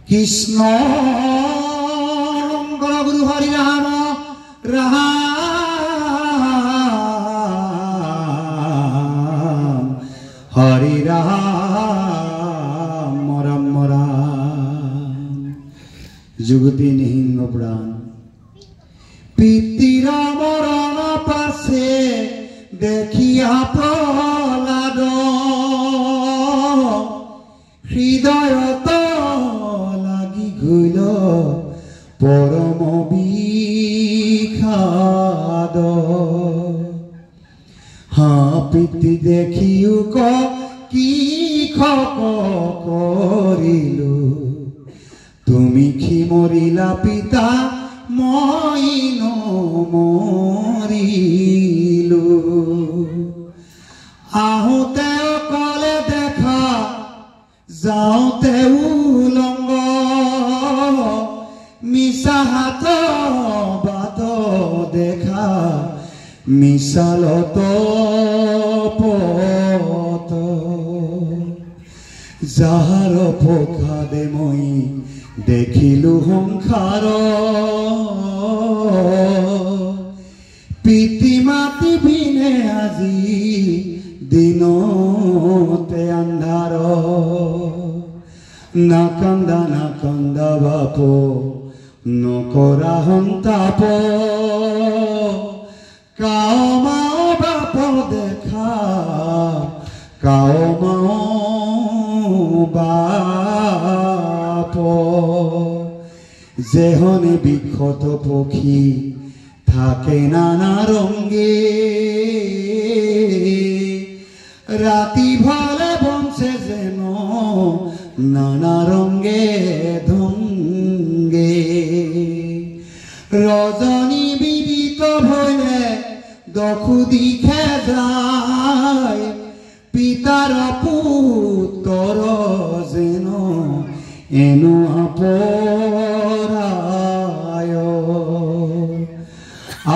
কৃষ্ণ গুরু হরি রাম রাম হরি রাম রাম রাম যুগতি নিহিঙ্গ প্রাণ পিতৃর মরণ পাশে দেখিয়া প্রহ্লাদ হৃদয়ত লাগি গইল পরম বিষাদ পিতৃ দেখিও কি কৰিলো তুমি কি মৰিলা পিতা মই নমৰিলো আহোতে অকলে দেখা যাওঁতে উলংগ মিছা হাত বাট দেখা মিছালত পথ যাহাৰ প্ৰসাদে মই দেখিলো সংসাৰ পিতৃ মাতি বিনে আজি দিনতে আন্ধাৰ না কান্দা বাপ নকৰা সন্তাপ কাও মাও বাপ দেখা কাও মাও বাপ যেহনে বিক্ষত পক্ষী থাকে নানা রঙে রাতি ভরে বংশে যেন নানা রঙে ধঙ্গে রজনী বিদিত ভয়ে দখু দিখে যায় পিতার পুত্র যেন এনো আপরায়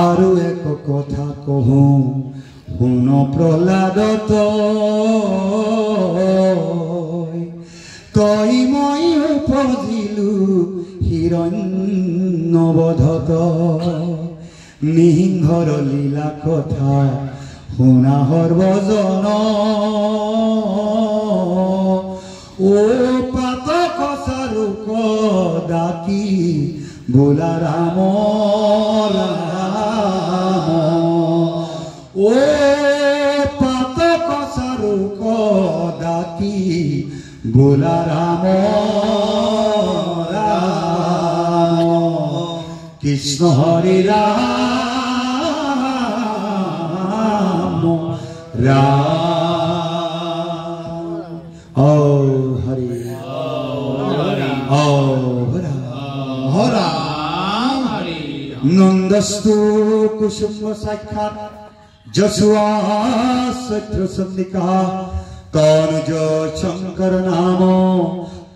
আৰু এক কথা কহো শুন প্ৰহ্লাদত তই মই উপজিলো হিৰণ্যবধত নিহিংহৰ লীলা কথা শুনা সৰ্বজন ও পাতক চাৰুক ডাকি বোলা ৰাম ৰাম ও পাতক চাৰুক ডাকি বোলা ৰাম ৰাম কৃষ্ণ হৰি ৰাম ৰাম ও হৰি ও ৰাম নন্দস্তু কুসুম সাক্ষাৎ যশুয়া সত্ৰ সন্নিকা তনুজ শঙ্কৰ নাম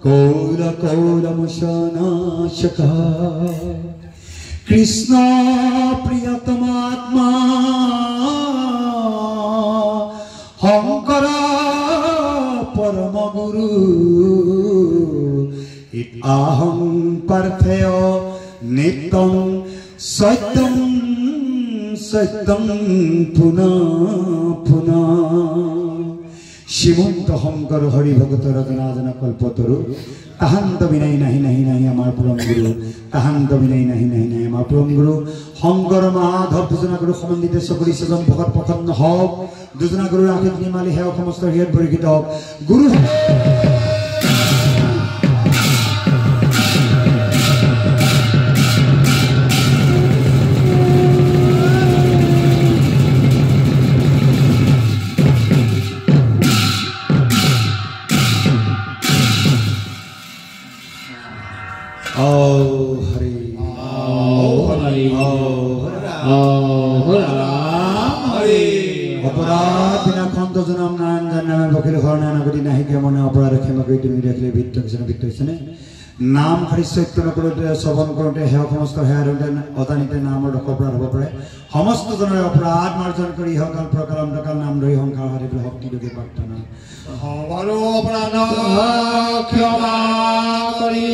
কৌল কৌলমুশনাশক কৃষ্ণ প্ৰিয়তমাত্মা শঙ্কৰ পৰম গুৰু আহং পাৰ্থেয় নিত্যং সত্যং সত্যং পুনঃ পুনঃ শ্ৰীমন্ত শংকৰ হৰি ভগত ৰজনাজন কল্পতৰু তাহান্ত বিনাই নাহি নাহি নাহি আমাৰ পৰম গুৰু তাহান্ত বিনাই নাহি নাহি নাহি আমাৰ পৰম গুৰু শংকৰ মাধৱ দুজনা গুৰু সমন্বিত চকৰি সজন ভকত প্ৰসন্ন হওক দুজনা গুৰুৰ আশীষ নিমালি সেৱক সমস্ত হৃদয় পৰীক্ষিত হওক গুৰু নাম হৰিচৈত্য নকৰোঁতে শ্ৰৱণ কৰোঁতে সেৱা সমস্ত সেৱাৰুতে অজানিতে নামৰ দোষ অপৰাধ হ'ব পাৰে সমস্ত জনৰে অপৰাধ মাৰ্জন কৰি ইহকাল প্ৰকাল অন্তকাল নাম ধৰি সংসাৰ হাৰিবলৈ শক্তি যোগে প্ৰাৰ্থনা সবাৰো অপৰাধ ক্ষমা কৰি